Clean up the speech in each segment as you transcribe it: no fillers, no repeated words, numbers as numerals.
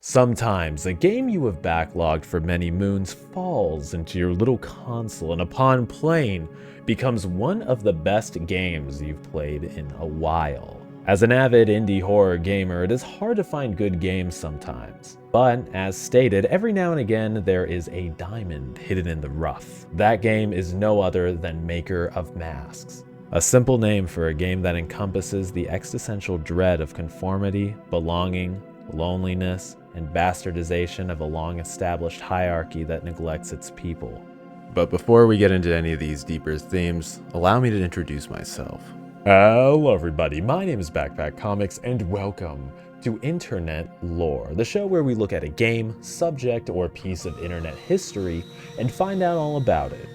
Sometimes a game you have backlogged for many moons falls into your little console and upon playing becomes one of the best games you've played in a while. As an avid indie horror gamer, it is hard to find good games sometimes. But as stated, every now and again there is a diamond hidden in the rough. That game is no other than Maker of Masks. A simple name for a game that encompasses the existential dread of conformity, belonging, loneliness, and bastardization of a long-established hierarchy that neglects its people. But before we get into any of these deeper themes, allow me to introduce myself. Hello everybody, my name is Backpack Comics and welcome to Internet Lore, the show where we look at a game, subject, or piece of internet history and find out all about it.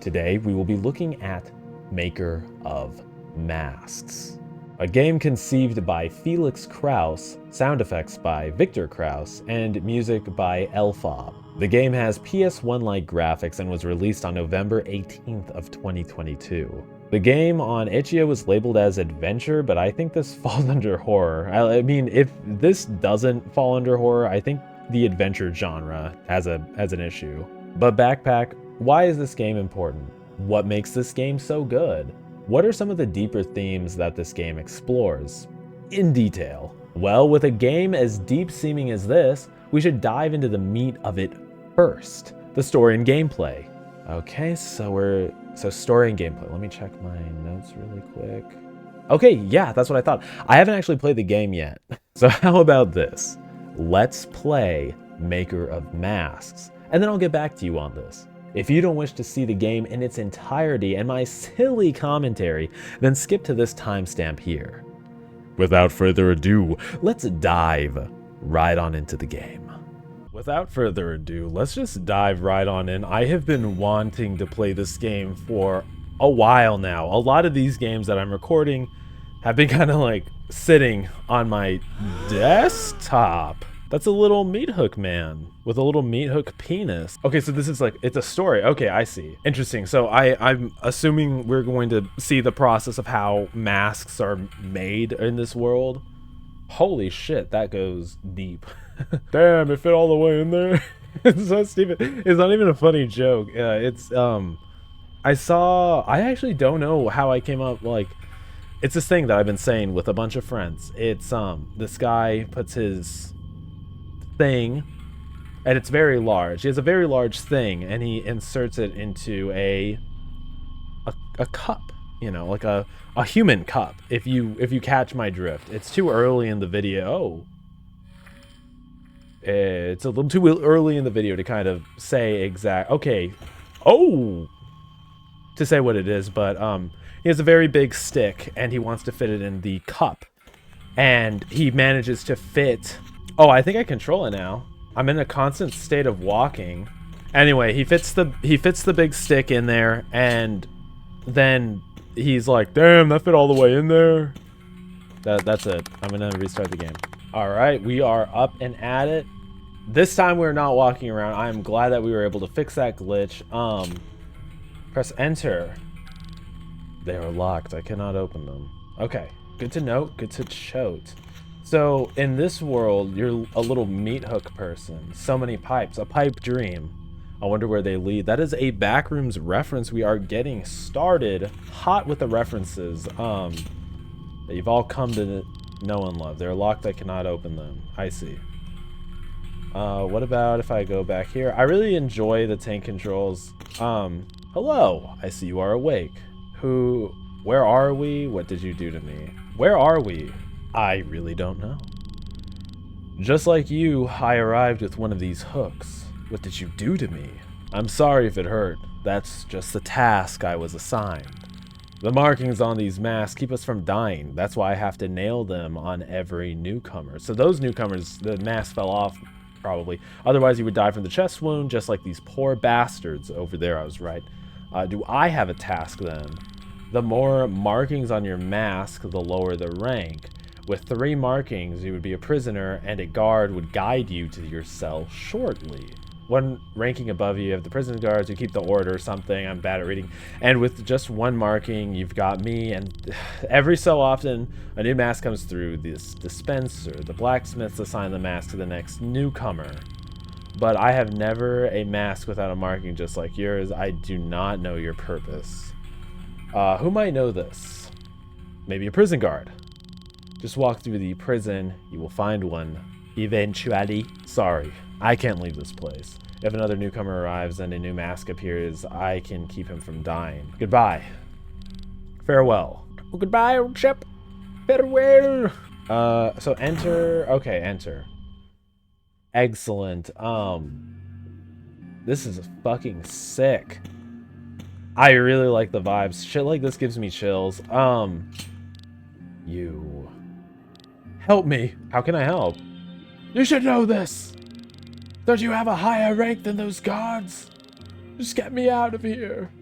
Today we will be looking at Maker of Masks, a game conceived by Felix Kraus, sound effects by Victor Kraus, and music by Elfob. The game has PS1-like graphics and was released on November 18th of 2022. The game on itchio was labeled as adventure, but I think this falls under horror. I mean, if this doesn't fall under horror, I think the adventure genre has an issue. But Backpack, why is this game important? What makes this game so good? What are some of the deeper themes that this game explores? In detail. Well, with a game as deep-seeming as this, we should dive into the meat of it first, the story and gameplay. Okay, so story and gameplay. Let me check my notes really quick. Okay, yeah, that's what I thought. I haven't actually played the game yet. So how about this? Let's play Maker of Masks, and then I'll get back to you on this. If you don't wish to see the game in its entirety and my silly commentary, then skip to this timestamp here. Without further ado, let's dive right on into the game. Without further ado, let's just dive right on in. I have been wanting to play this game for a while now. A lot of these games that I'm recording have been kind of like sitting on my desktop. That's a little meat hook man with a little meat hook penis. Okay, so this is like, it's a story. Okay, I see. Interesting. So I'm assuming we're going to see the process of how masks are made in this world. Holy shit, that goes deep. Damn, it fit all the way in there. It's so stupid. It's not even a funny joke. I actually don't know how I came up, like, it's this thing that I've been saying with a bunch of friends. It's, this guy puts his thing, and it's very large. He has a very large thing, and he inserts it into a cup, you know, like a human cup. If you catch my drift, it's too early in the video. It's a little too early in the video to kind of say to say what it is, but he has a very big stick, and he wants to fit it in the cup, and he manages to fit. Oh, I think I control it now. I'm in a constant state of walking. Anyway, he fits the big stick in there, and then he's like, damn, that fit all the way in there. That's it. I'm gonna restart the game. All right, we are up and at it. This time we're not walking around. I am glad that we were able to fix that glitch. Press enter. They are locked. I cannot open them. Okay, good to note, good to chote. So in this world, you're a little meat hook person. So many pipes, a pipe dream. I wonder where they lead. That is a Backrooms reference. We are getting started hot with the references that you've all come to know and love. They're locked. I cannot open them. I see. What about if I go back here? I really enjoy the tank controls. Hello. I see you are awake. Where are we? What did you do to me? Where are we? I really don't know. Just like you, I arrived with one of these hooks. What did you do to me? I'm sorry if it hurt. That's just the task I was assigned. The markings on these masks keep us from dying. That's why I have to nail them on every newcomer. So those newcomers, the mask fell off, probably. Otherwise, you would die from the chest wound, just like these poor bastards over there. I was right. Do I have a task then? The more markings on your mask, the lower the rank. With 3 markings, you would be a prisoner, and a guard would guide you to your cell shortly. one ranking above you, you have the prison guards who keep the order or something. I'm bad at reading. And with just one marking, you've got me. And every so often, a new mask comes through this dispenser. The blacksmiths assign the mask to the next newcomer. But I have never a mask without a marking just like yours. I do not know your purpose. Who might know this? Maybe a prison guard. Just walk through the prison. You will find one. Eventually. Sorry, I can't leave this place. If another newcomer arrives and a new mask appears, I can keep him from dying. Goodbye. Farewell. Well, goodbye, old chap. Farewell. So enter. Okay, enter. Excellent. This is fucking sick. I really like the vibes. Shit like this gives me chills. You help me. How can I help? You should know this. Don't you have a higher rank than those guards? Just get me out of here.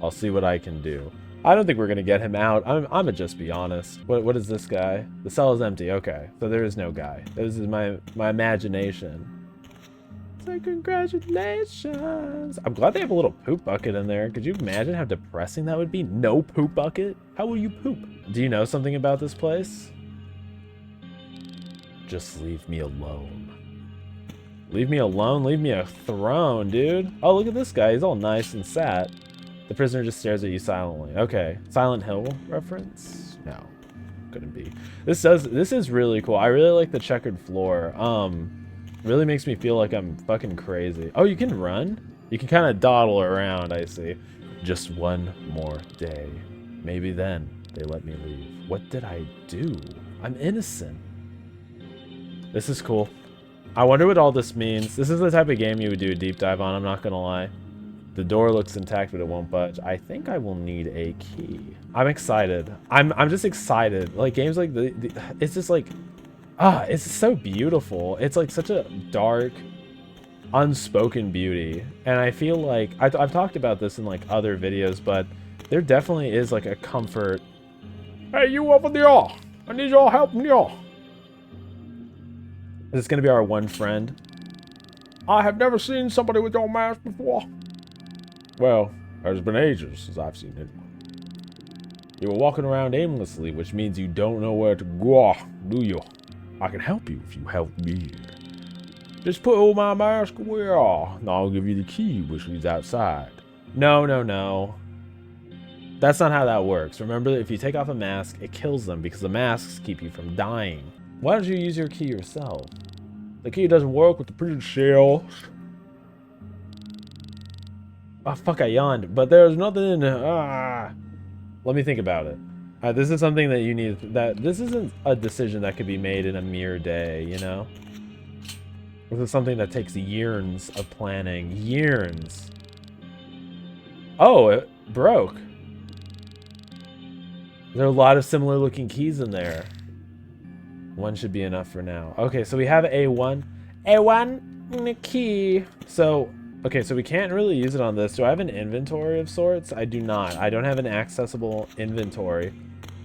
I'll see what I can do. I don't think we're gonna get him out. I'm gonna just be honest. What is this guy? The cell is empty. Okay, so there is no guy. This is my imagination. Say congratulations. I'm glad they have a little poop bucket in there. Could you imagine how depressing that would be? No poop bucket? How will you poop? Do you know something about this place? Just leave me alone. Leave me alone? Leave me a throne, dude. Oh, look at this guy. He's all nice and sad. The prisoner just stares at you silently. Okay. Silent Hill reference? No. Couldn't be. This is really cool. I really like the checkered floor. Really makes me feel like I'm fucking crazy. Oh, you can run? You can kind of dawdle around, I see. Just one more day. Maybe then they let me leave. What did I do? I'm innocent. This is cool. I wonder what all this means. This is the type of game you would do a deep dive on, I'm not gonna lie. The door looks intact, but it won't budge. I think I will need a key. I'm excited. I'm just excited. Like games like it's just like, it's so beautiful. It's like such a dark, unspoken beauty. And I feel like, I've talked about this in like other videos, but there definitely is like a comfort. Hey, you over there. I need your help here. Is this gonna be our one friend? I have never seen somebody with your mask before. Well, there's been ages since I've seen it. You were walking around aimlessly, which means you don't know where to go, do you? I can help you if you help me. Just put all my mask away, and I'll give you the key, which leads outside. No, no, no. That's not how that works. Remember, if you take off a mask, it kills them because the masks keep you from dying. Why don't you use your key yourself? The key doesn't work with the prison shells. Oh, fuck, I yawned. But there's nothing in it. Let me think about it. This is something that you need. This isn't a decision that could be made in a mere day, you know? This is something that takes years of planning. Years. Oh, it broke. There are a lot of similar looking keys in there. One should be enough for now. Okay, so we have A1. A1 key. So, okay, so we can't really use it on this. Do I have an inventory of sorts? I do not. I don't have an accessible inventory.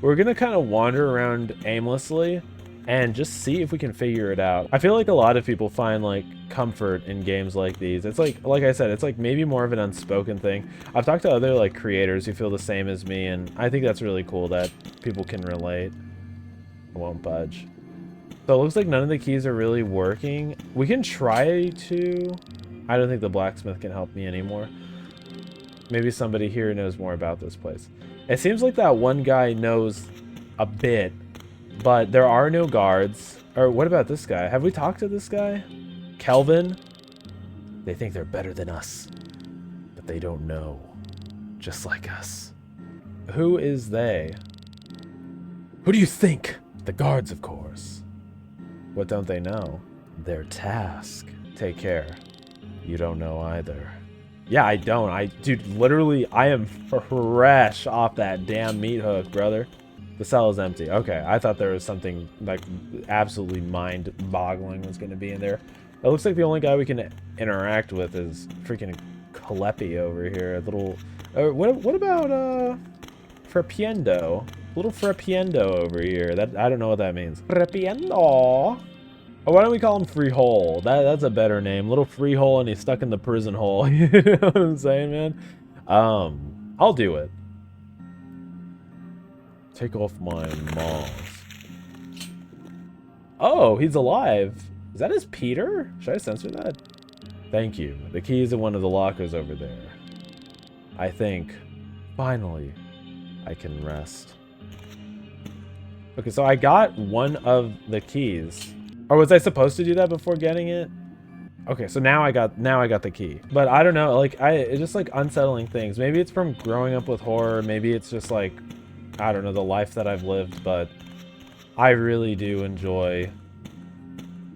We're gonna kind of wander around aimlessly and just see if we can figure it out. I feel like a lot of people find like comfort in games like these. It's like I said, it's like maybe more of an unspoken thing. I've talked to other like creators who feel the same as me, and I think that's really cool that people can relate. I won't budge. So it looks like none of the keys are really working. We can try to... I don't think the blacksmith can help me anymore. Maybe somebody here knows more about this place. It seems like that one guy knows a bit, but there are no guards. Or what about this guy? Have we talked to this guy? Kelvin? They think they're better than us, but they don't know. Just like us. Who is they? Who do you think? The guards, of course. What don't they know? Their task. Take care. You don't know either. Yeah, I don't. Dude, literally, I am fresh off that damn meat hook, brother. The cell is empty. Okay, I thought there was something like absolutely mind-boggling was going to be in there. It looks like the only guy we can interact with is freaking Calepi over here. A little... what about, Frappiendo? Little Frappiendo over here. That I don't know what that means. Frappiendo. Or why don't we call him Free Hole? That's a better name. Little Free Hole, and he's stuck in the prison hole. You know what I'm saying, man? I'll do it. Take off my mask. Oh, he's alive. Is that his Peter? Should I censor that? Thank you. The key is in one of the lockers over there. I think, finally, I can rest. Okay, so I got one of the keys. Or was I supposed to do that before getting it? Okay, so now I got the key. But I don't know, like it's just like unsettling things. Maybe it's from growing up with horror. Maybe it's just like, I don't know, the life that I've lived, but I really do enjoy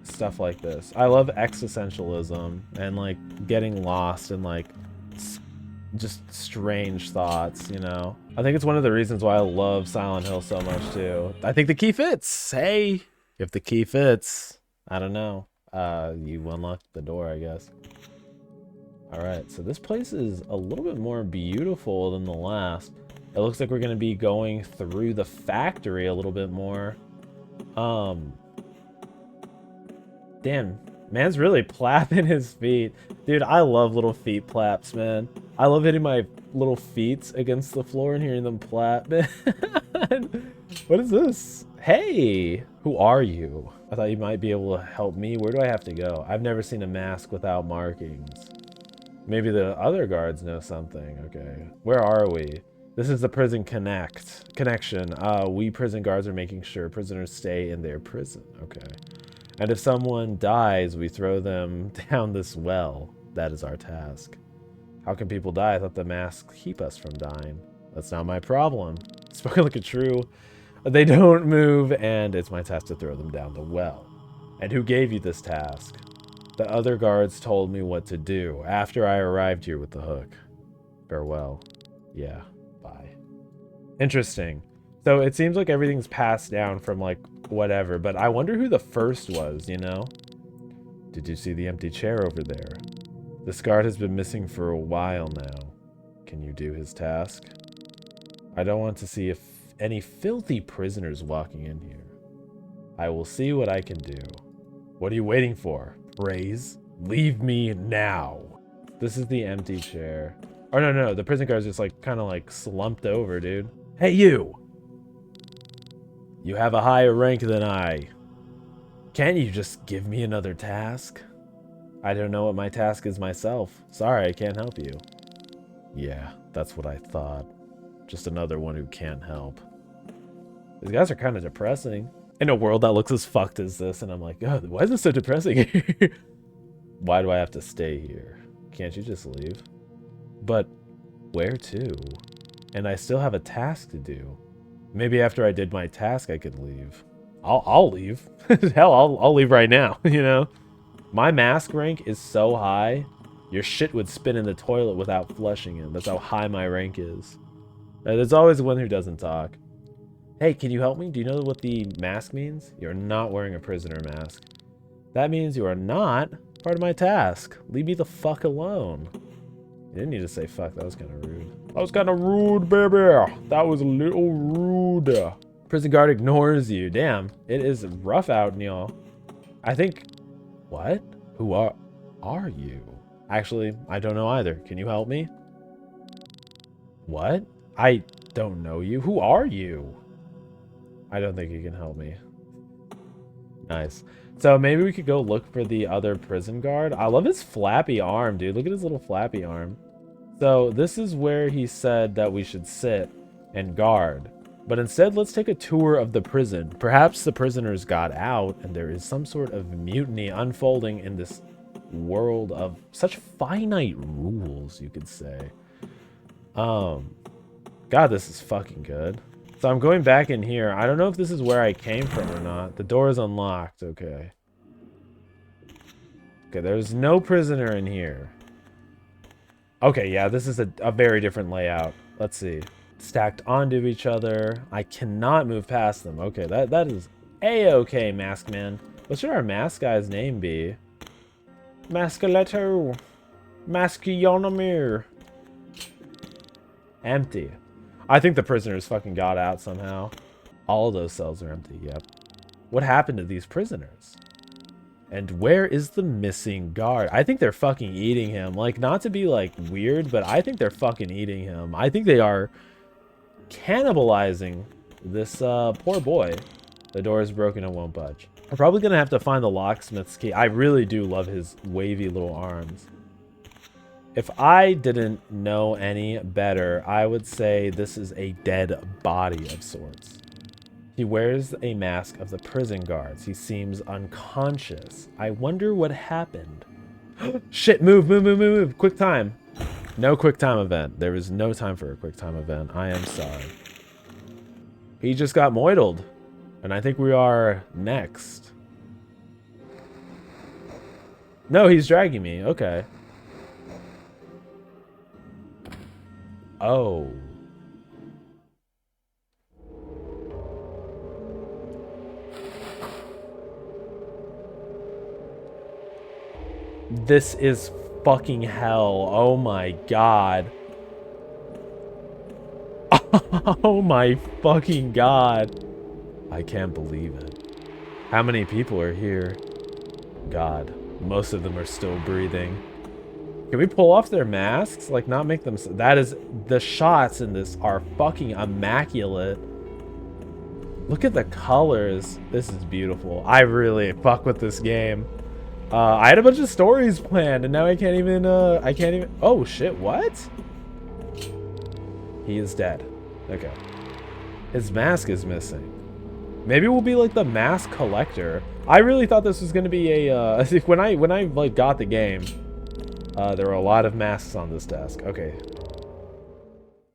stuff like this. I love existentialism and like getting lost and like just strange thoughts, you know? I think it's one of the reasons why I love Silent Hill so much too. I think the key fits. Hey, if the key fits, I don't know. You unlock the door, I guess. All right, so this place is a little bit more beautiful than the last. It looks like we're gonna be going through the factory a little bit more. Damn, man's really plapping his feet. Dude, I love little feet plaps, man. I love hitting my little feet against the floor and hearing them plap, man. What is this? Hey, who are you? I thought you might be able to help me. Where do I have to go? I've never seen a mask without markings. Maybe the other guards know something. Okay, where are we? This is the prison connection. We prison guards are making sure prisoners stay in their prison. Okay. And if someone dies, we throw them down this well. That is our task. How can people die? I thought the masks keep us from dying. That's not my problem. Spoken like a true. They don't move, and it's my task to throw them down the well. And who gave you this task? The other guards told me what to do after I arrived here with the hook. Farewell. Yeah, bye. Interesting. So it seems like everything's passed down from like whatever, but I wonder who the first was, you know? Did you see the empty chair over there? This guard has been missing for a while now. Can you do his task? I don't want to see any filthy prisoners walking in here. I will see what I can do. What are you waiting for? Praise? Leave me now. This is the empty chair. Oh, no, the prison guard's just like kind of like slumped over, dude. Hey, you! You have a higher rank than I. Can't you just give me another task? I don't know what my task is myself. Sorry, I can't help you. Yeah, that's what I thought. Just another one who can't help. These guys are kind of depressing. In a world that looks as fucked as this, and I'm like, God, why is this so depressing? Why do I have to stay here? Can't you just leave? But where to? And I still have a task to do. Maybe after I did my task, I could leave. I'll leave. Hell, I'll leave right now, you know? My mask rank is so high, your shit would spin in the toilet without flushing it. That's how high my rank is. There's always one who doesn't talk. Hey, can you help me? Do you know what the mask means? You're not wearing a prisoner mask. That means you are not part of my task. Leave me the fuck alone. You didn't need to say fuck. That was kind of rude. That was kind of rude, baby. That was a little rude. Prison guard ignores you. Damn, it is rough out, y'all. I think... What? Who are you? Actually, I don't know either. Can you help me? What? I don't know you. Who are you? I don't think you can help me. Nice. So maybe we could go look for the other prison guard. I love his flappy arm, dude. Look at his little flappy arm. So this is where he said that we should sit and guard. But instead, let's take a tour of the prison. Perhaps the prisoners got out and there is some sort of mutiny unfolding in this world of such finite rules, you could say. God, this is fucking good. So I'm going back in here. I don't know if this is where I came from or not. The door is unlocked. Okay. Okay, there's no prisoner in here. Okay, yeah, this is a very different layout. Let's see. Stacked onto each other. I cannot move past them. Okay, that is a-okay, Mask Man. What should our mask guy's name be? Mascaletto. Mascionomir. Empty. I think the prisoners fucking got out somehow. All of those cells are empty, yep. What happened to these prisoners? And where is the missing guard? I think they're fucking eating him. Like, not to be, like, weird, but I think they're fucking eating him. I think they are cannibalizing this poor boy. The door is broken and won't budge. I'm probably gonna have to find the locksmith's key. I really do love his wavy little arms. If I didn't know any better, I would say this is a dead body of sorts. He wears a mask of the prison guards. He seems unconscious. I wonder what happened. Shit, move, move, move, move, move. Quick time. No quick time event. There is no time for a quick time event. I am sorry. He just got moidled. And I think we are next. No, he's dragging me. Okay. Oh. This is fucking hell. Oh my god. Oh my fucking god. I can't believe it. How many people are here? God, most of them are still breathing. Can we pull off their masks? Like, not make them... That is... The shots in this are fucking immaculate. Look at the colors. This is beautiful. I really fuck with this game. I had a bunch of stories planned, and now I can't even... Oh, shit, what? He is dead. Okay. His mask is missing. Maybe we'll be like the mask collector. I really thought this was gonna be a when I like got the game, there were a lot of masks on this desk. Okay.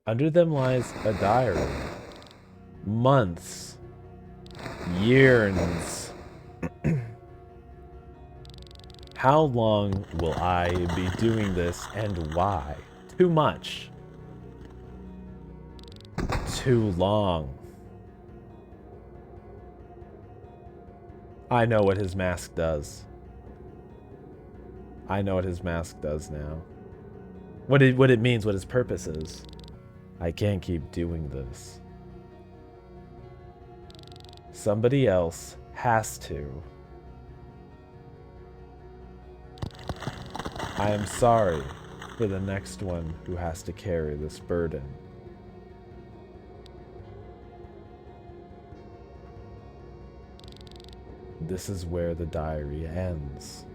Under them lies a diary. Months. Years. How long will I be doing this and why? Too much. Too long. I know what his mask does. I know what his mask does now. What it means, what his purpose is. I can't keep doing this. Somebody else has to. I am sorry for the next one who has to carry this burden. This is where the diary ends.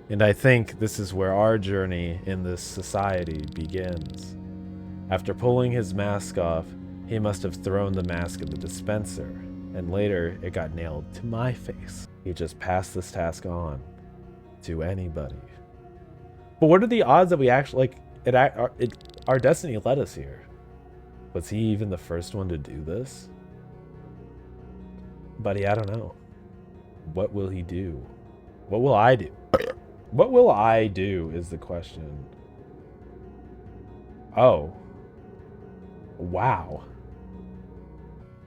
And I think this is where our journey in this society begins. After pulling his mask off, he must have thrown the mask in the dispenser, and later it got nailed to my face. He just passed this task on to anybody. But what are the odds that we actually, our destiny led us here? Was he even the first one to do this? Buddy, I don't know. What will he do? What will I do? What will I do is the question. Oh. Wow.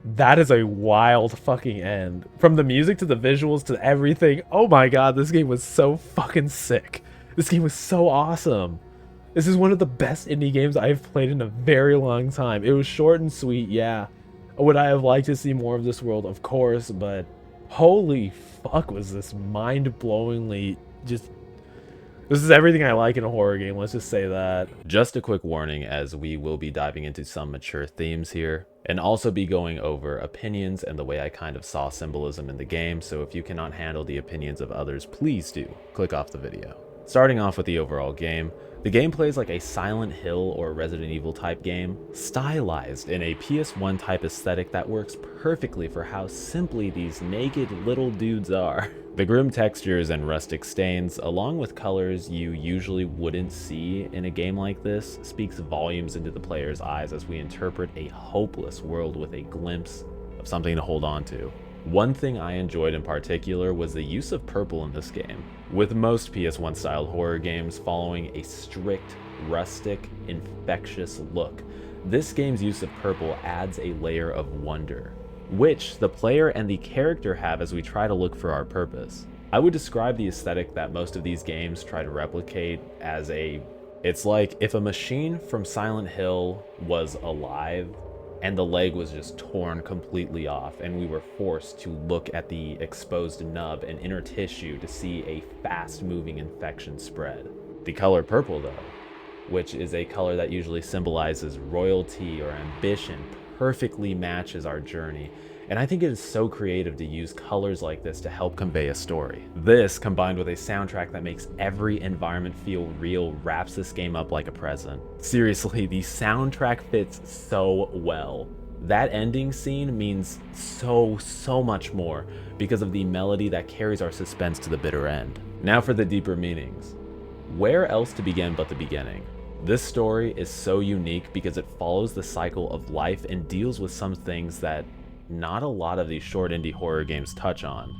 That is a wild fucking end. From the music to the visuals to everything. Oh my god, this game was so fucking sick. This game was so awesome. This is one of the best indie games I've played in a very long time. It was short and sweet, yeah. Would I have liked to see more of this world? Of course, but holy fuck, was this mind-blowingly just... This is everything I like in a horror game, let's just say that. Just a quick warning, as we will be diving into some mature themes here, and also be going over opinions and the way I kind of saw symbolism in the game, so if you cannot handle the opinions of others, please do click off the video. Starting off with the overall game, the gameplay is like a Silent Hill or Resident Evil type game, stylized in a PS1 type aesthetic that works perfectly for how simply these naked little dudes are. The grim textures and rustic stains, along with colors you usually wouldn't see in a game like this, speaks volumes into the player's eyes as we interpret a hopeless world with a glimpse of something to hold on to. One thing I enjoyed in particular was the use of purple in this game, with most PS1 style horror games following a strict, rustic, infectious look. This game's use of purple adds a layer of wonder, which the player and the character have as we try to look for our purpose. I would describe the aesthetic that most of these games try to replicate as it's like if a machine from Silent Hill was alive and the leg was just torn completely off, and we were forced to look at the exposed nub and inner tissue to see a fast-moving infection spread. The color purple, though, which is a color that usually symbolizes royalty or ambition, perfectly matches our journey. And I think it is so creative to use colors like this to help convey a story. This, combined with a soundtrack that makes every environment feel real, wraps this game up like a present. Seriously, the soundtrack fits so well. That ending scene means so much more because of the melody that carries our suspense to the bitter end. Now for the deeper meanings. Where else to begin but the beginning? This story is so unique because it follows the cycle of life and deals with some things that not a lot of these short indie horror games touch on.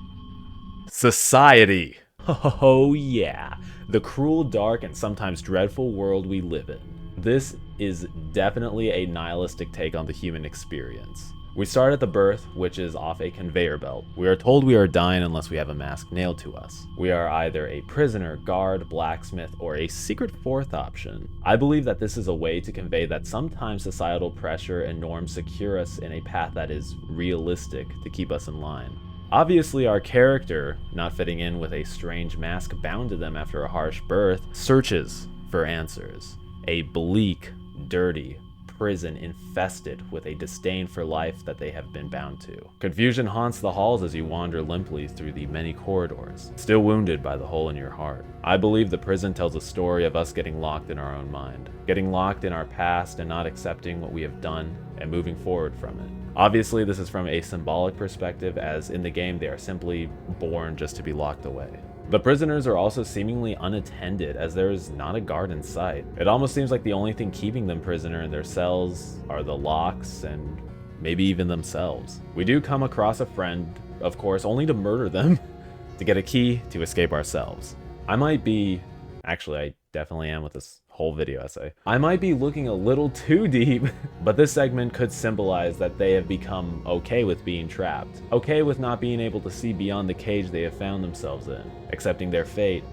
Society! Oh yeah, the cruel, dark, and sometimes dreadful world we live in. This is definitely a nihilistic take on the human experience. We start at the birth, which is off a conveyor belt. We are told we are dying unless we have a mask nailed to us. We are either a prisoner, guard, blacksmith, or a secret fourth option. I believe that this is a way to convey that sometimes societal pressure and norms secure us in a path that is realistic to keep us in line. Obviously, our character, not fitting in with a strange mask bound to them after a harsh birth, searches for answers. A bleak, dirty, prison infested with a disdain for life that they have been bound to. Confusion haunts the halls as you wander limply through the many corridors, still wounded by the hole in your heart. I believe the prison tells a story of us getting locked in our own mind, getting locked in our past and not accepting what we have done and moving forward from it. Obviously, this is from a symbolic perspective, as in the game they are simply born just to be locked away. The prisoners are also seemingly unattended, as there is not a guard in sight. It almost seems like the only thing keeping them prisoner in their cells are the locks and maybe even themselves. We do come across a friend, of course, only to murder them to get a key to escape ourselves. I definitely am with this whole video essay. I might be looking a little too deep, but this segment could symbolize that they have become okay with being trapped, okay with not being able to see beyond the cage they have found themselves in, accepting their fate,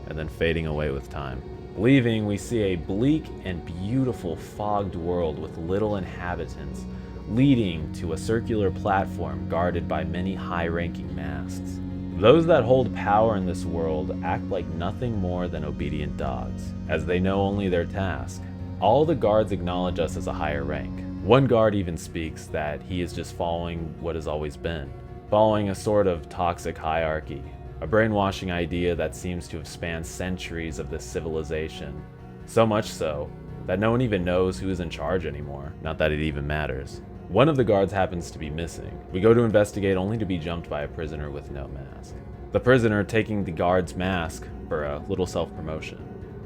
and then fading away with time. Leaving, we see a bleak and beautiful fogged world with little inhabitants, leading to a circular platform guarded by many high-ranking masks. Those that hold power in this world act like nothing more than obedient dogs, as they know only their task. All the guards acknowledge us as a higher rank. One guard even speaks that he is just following what has always been, following a sort of toxic hierarchy, a brainwashing idea that seems to have spanned centuries of this civilization. So much so that no one even knows who is in charge anymore, not that it even matters. One of the guards happens to be missing. We go to investigate only to be jumped by a prisoner with no mask. The prisoner, taking the guard's mask for a little self-promotion,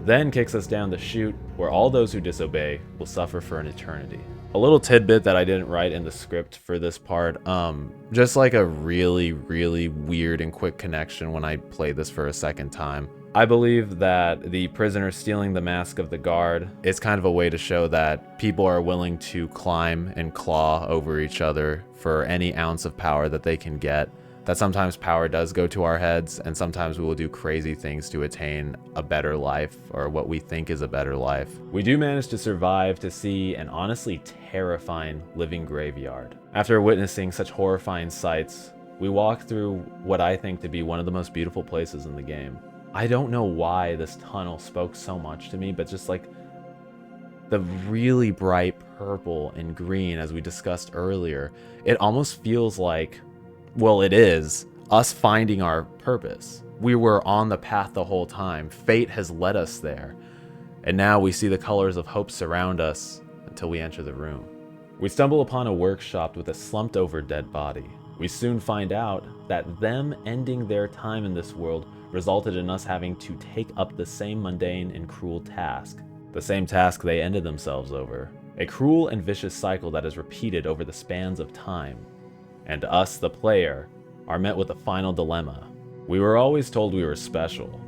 then kicks us down the chute where all those who disobey will suffer for an eternity. A little tidbit that I didn't write in the script for this part, just like a really weird and quick connection when I played this for a second time. I believe that the prisoner stealing the mask of the guard is kind of a way to show that people are willing to climb and claw over each other for any ounce of power that they can get. That sometimes power does go to our heads, and sometimes we will do crazy things to attain a better life, or what we think is a better life. We do manage to survive to see an honestly terrifying living graveyard. After witnessing such horrifying sights, we walk through what I think to be one of the most beautiful places in the game. I don't know why this tunnel spoke so much to me, but just like the really bright purple and green, as we discussed earlier, it almost feels like, well, it is us finding our purpose. We were on the path the whole time. Fate has led us there. And now we see the colors of hope surround us until we enter the room. We stumble upon a workshop with a slumped over dead body. We soon find out that them ending their time in this world resulted in us having to take up the same mundane and cruel task. The same task they ended themselves over. A cruel and vicious cycle that is repeated over the spans of time. And us, the player, are met with a final dilemma. We were always told we were special,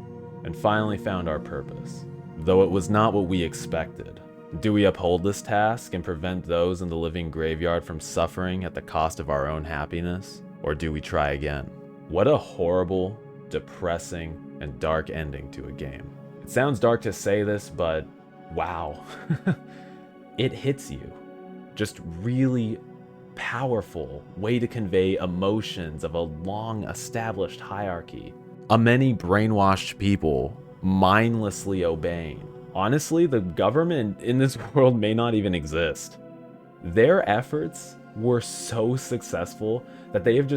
and finally found our purpose, though it was not what we expected. Do we uphold this task and prevent those in the living graveyard from suffering at the cost of our own happiness? Or do we try again? What a horrible, depressing, and dark ending to a game. It sounds dark to say this, but wow. It hits you. just really powerful way to convey emotions of a long established hierarchy. A many brainwashed people mindlessly obeying. Honestly, the government in this world may not even exist. Their efforts were so successful that they have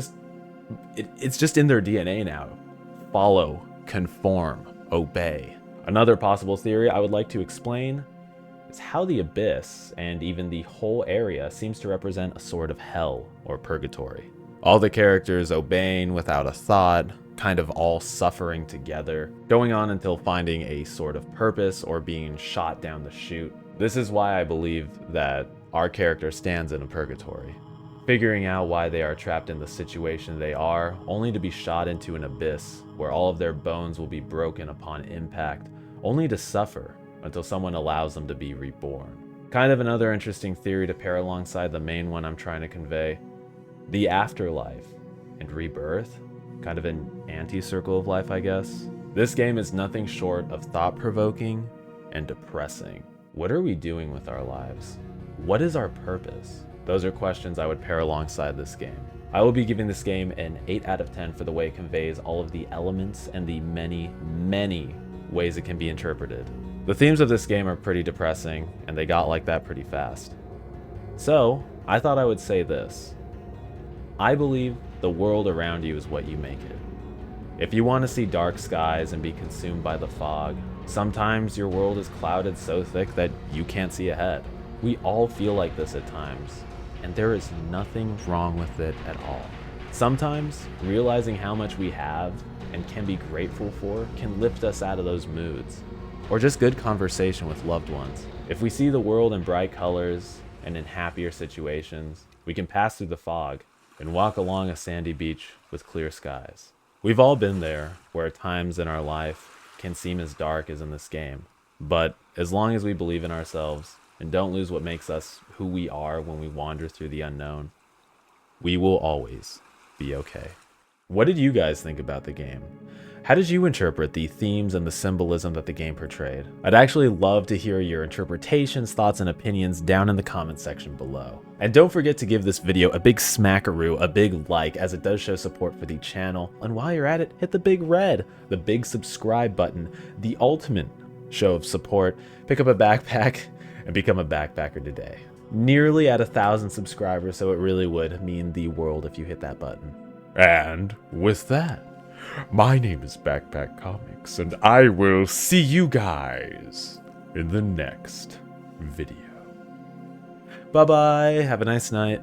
it's just in their DNA now. Follow, conform, obey. Another possible theory I would like to explain is how the abyss and even the whole area seems to represent a sort of hell or purgatory. All the characters obeying without a thought, kind of all suffering together, going on until finding a sort of purpose or being shot down the chute. This is why I believe that our character stands in a purgatory, figuring out why they are trapped in the situation they are, only to be shot into an abyss where all of their bones will be broken upon impact, only to suffer until someone allows them to be reborn. Kind of another interesting theory to pair alongside the main one I'm trying to convey. The afterlife and rebirth, kind of an anti-circle of life, I guess. This game is nothing short of thought-provoking and depressing. What are we doing with our lives? What is our purpose? Those are questions I would pair alongside this game. I will be giving this game an 8 out of 10 for the way it conveys all of the elements and the many, many ways it can be interpreted. The themes of this game are pretty depressing, and they got like that pretty fast. So, I thought I would say this. I believe the world around you is what you make it. If you want to see dark skies and be consumed by the fog, sometimes your world is clouded so thick that you can't see ahead. We all feel like this at times, and there is nothing wrong with it at all. Sometimes, realizing how much we have and can be grateful for can lift us out of those moods, or just good conversation with loved ones. If we see the world in bright colors and in happier situations, we can pass through the fog and walk along a sandy beach with clear skies. We've all been there, where times in our life can seem as dark as in this game, but as long as we believe in ourselves and don't lose what makes us who we are when we wander through the unknown, we will always be okay. What did you guys think about the game? How did you interpret the themes and the symbolism that the game portrayed? I'd actually love to hear your interpretations, thoughts, and opinions down in the comment section below. And don't forget to give this video a big smackaroo, a big like, as it does show support for the channel. And while you're at it, hit the big red, the big subscribe button, the ultimate show of support. Pick up a backpack and become a backpacker today. Nearly at 1,000 subscribers, so it really would mean the world if you hit that button. And with that, my name is Backpack Comics, and I will see you guys in the next video. Bye-bye, have a nice night.